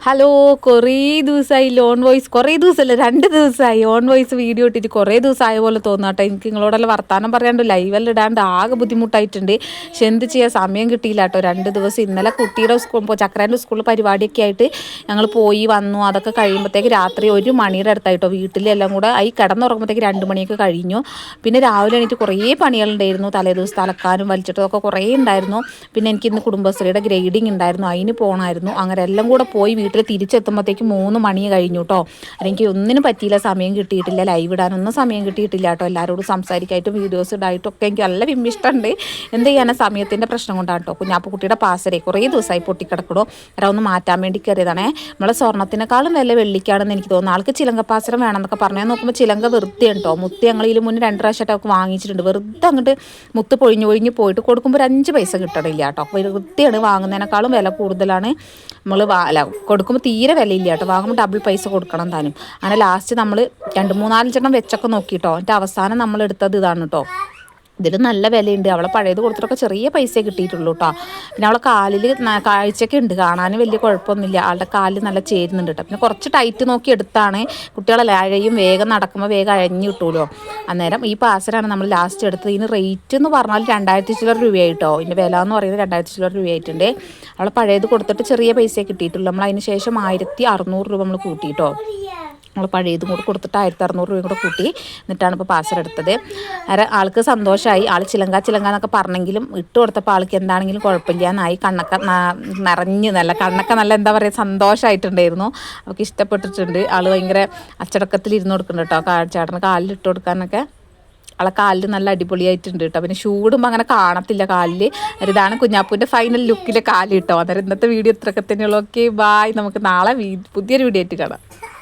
Hello, കുറേ ദിവസമായി loan voice, കുറേ ദിവസമല്ല 2 ദിവസമായി ഓൺ വോയിസ് വീഡിയോ ഇട്ടിട്ട് കുറേ ദിവസമായ പോലെ തോന്നാട്ടെ. എനിക്ക് നിങ്ങളോടെല്ലാം വർത്താനം പറയാണ്ട് ലൈവെല്ലാം ഇടാണ്ട് ആകെ ബുദ്ധിമുട്ടായിട്ടുണ്ട്. പക്ഷെ എന്ത് ചെയ്യാൻ, സമയം കിട്ടിയില്ല കേട്ടോ. 2 ദിവസം ഇന്നലെ കുട്ടിയുടെ ചക്രാൻ്റെ സ്കൂളിൽ പരിപാടിയൊക്കെ ആയിട്ട് ഞങ്ങൾ പോയി വന്നു. അതൊക്കെ കഴിയുമ്പോഴത്തേക്ക് രാത്രി 1 മണിയുടെ അടുത്തായിട്ടോ. വീട്ടിലെല്ലാം കൂടെ ഈ കിടന്നുറങ്ങുമ്പോഴത്തേക്ക് 2 മണിയൊക്കെ കഴിഞ്ഞു. പിന്നെ രാവിലെ എണീറ്റ് കുറേ പണികളുണ്ടായിരുന്നു. തലേദിവസം അലക്കാനും വലിച്ചിട്ടതൊക്കെ കുറേ ഉണ്ടായിരുന്നു. പിന്നെ എനിക്കിന്ന് കുടുംബശ്രീയുടെ ഗ്രേഡിങ് ഉണ്ടായിരുന്നു, അതിന് പോകണമായിരുന്നു. അങ്ങനെ എല്ലാം കൂടെ പോയി വീട്ടിൽ തിരിച്ചെത്തുമ്പോഴത്തേക്ക് 3 മണി കഴിഞ്ഞു കേട്ടോ. എനിക്ക് ഒന്നിനും പറ്റിയില്ല, സമയം കിട്ടിയിട്ടില്ല, ലൈവ് ഇടാനൊന്നും സമയം കിട്ടിയിട്ടില്ല കേട്ടോ. എല്ലാവരോടും സംസാരിക്കായിട്ടും വീഡിയോസ് ഇടായിട്ടും ഒക്കെ എനിക്ക് നല്ല ഇഷ്ടമുണ്ട്. എന്ത് ചെയ്യാനാ, സമയത്തിൻ്റെ പ്രശ്നം കൊണ്ടാണ് കേട്ടോ. കുഞ്ഞാപ്പുകുട്ടിയുടെ പാസരെ കുറേ ദിവസമായി പൊട്ടിക്കിടക്കണോ, അവരെ ഒന്ന് മാറ്റാൻ വേണ്ടി കയറിയതാണേ. നമ്മളെ സ്വർണ്ണത്തിനേക്കാളും വില വെള്ളിക്കാണെന്ന് എനിക്ക് തോന്നുന്നു. ആൾക്ക് ചിലങ്ക പാസരം വേണമെന്നൊക്കെ പറഞ്ഞാൽ നോക്കുമ്പോൾ ചിലങ്ക വെറുതെ കേട്ടോ. മുത്ത് ഞങ്ങൾ ഇതിൽ മുന്നേ 2 പ്രാവശ്യമായിട്ട് അവർക്ക് വാങ്ങിച്ചിട്ടുണ്ട്. വെറുതെ അങ്ങോട്ട് മുത്ത് പൊഴിഞ്ഞ് പോയിട്ട് കൊടുക്കുമ്പോൾ 5 പൈസ കിട്ടണില്ല കേട്ടോ. വെറുതെയാണ്, വാങ്ങുന്നതിനേക്കാളും വില കൂടുതലാണ്. നമ്മൾ കൊടുക്കുമ്പോൾ തീരെ വിലയില്ല കേട്ടോ. വാങ്ങുമ്പോൾ ഡബിൾ പൈസ കൊടുക്കണം താനും. അങ്ങനെ ലാസ്റ്റ് നമ്മൾ 2-3-4 വെച്ചൊക്കെ നോക്കിയിട്ടോ. എന്നിട്ട് അവസാനം നമ്മൾ എടുത്തത് ഇതാണ് കേട്ടോ. ഇതിൽ നല്ല വിലയുണ്ട്. അവളെ പഴയത് കൊടുത്തിട്ടൊക്കെ ചെറിയ പൈസ കിട്ടിയിട്ടുള്ളൂ കേട്ടോ. പിന്നെ അവളെ കാലിൽ കാഴ്ചയൊക്കെ ഉണ്ട്, കാണാനും വലിയ കുഴപ്പമൊന്നുമില്ല. ആളുടെ കാലിൽ നല്ല ചേരുന്നുണ്ട് കേട്ടോ. പിന്നെ കുറച്ച് ടൈറ്റ് നോക്കി എടുത്താണ്. കുട്ടികളെ അഴയും വേഗം നടക്കുമ്പോൾ വേഗം അഴഞ്ഞു കിട്ടുമല്ലോ. അന്നേരം ഈ പാസരാണ് നമ്മൾ ലാസ്റ്റ് എടുത്തത്. ഇതിന് റേറ്റ് എന്ന് പറഞ്ഞാൽ 2000 ചില്ലറ രൂപയായിട്ടോ. ഇതിൻ്റെ വില എന്ന് പറയുന്നത് 2000 ചില്ലറ രൂപയായിട്ടുണ്ട്. അവളെ പഴയത് കൊടുത്തിട്ട് ചെറിയ പൈസയെ കിട്ടിയിട്ടുള്ളൂ. നമ്മൾ അതിന് ശേഷം 1600 രൂപ നമ്മൾ കൂട്ടിയിട്ടോ. നമ്മൾ പഴയതും കൂടെ കൊടുത്തിട്ട് 1600 രൂപയും കൂടെ കൂട്ടി. എന്നിട്ടാണ് ഇപ്പോൾ പാസർ എടുത്തത്. ആൾക്ക് സന്തോഷമായി. ആൾ ചിലങ്ക എന്നൊക്കെ പറഞ്ഞെങ്കിലും ഇട്ട് കൊടുത്തപ്പോൾ ആൾക്ക് എന്താണെങ്കിലും കുഴപ്പമില്ല എന്നായി. കണ്ണൊക്കെ നിറഞ്ഞ് കണ്ണൊക്കെ നല്ല എന്താ പറയുക, സന്തോഷമായിട്ടുണ്ടായിരുന്നു. അവൾക്ക് ഇഷ്ടപ്പെട്ടിട്ടുണ്ട്. ആൾ ഭയങ്കര അച്ചടക്കത്തിൽ ഇരുന്ന് കൊടുക്കുന്നുണ്ട് കേട്ടോ. ചേട്ടന് കാലിൽ ഇട്ട് കൊടുക്കാനൊക്കെ ആളെ കാലിൽ നല്ല അടിപൊളിയായിട്ടുണ്ട് കേട്ടോ. പിന്നെ ഷൂടുമ്പോൾ അങ്ങനെ കാണത്തില്ല കാലിൽ. ഇതാണ് കുഞ്ഞാപ്പൂൻ്റെ ഫൈനൽ ലുക്കിലെ കാല് കേട്ടോ. അന്നേരം ഇന്നത്തെ വീഡിയോ ഇത്രയൊക്കെ തന്നെയുള്ളൂ. Okay, bye. നമുക്ക് നാളെ പുതിയൊരു വീഡിയോ ആയിട്ട് കാണാം.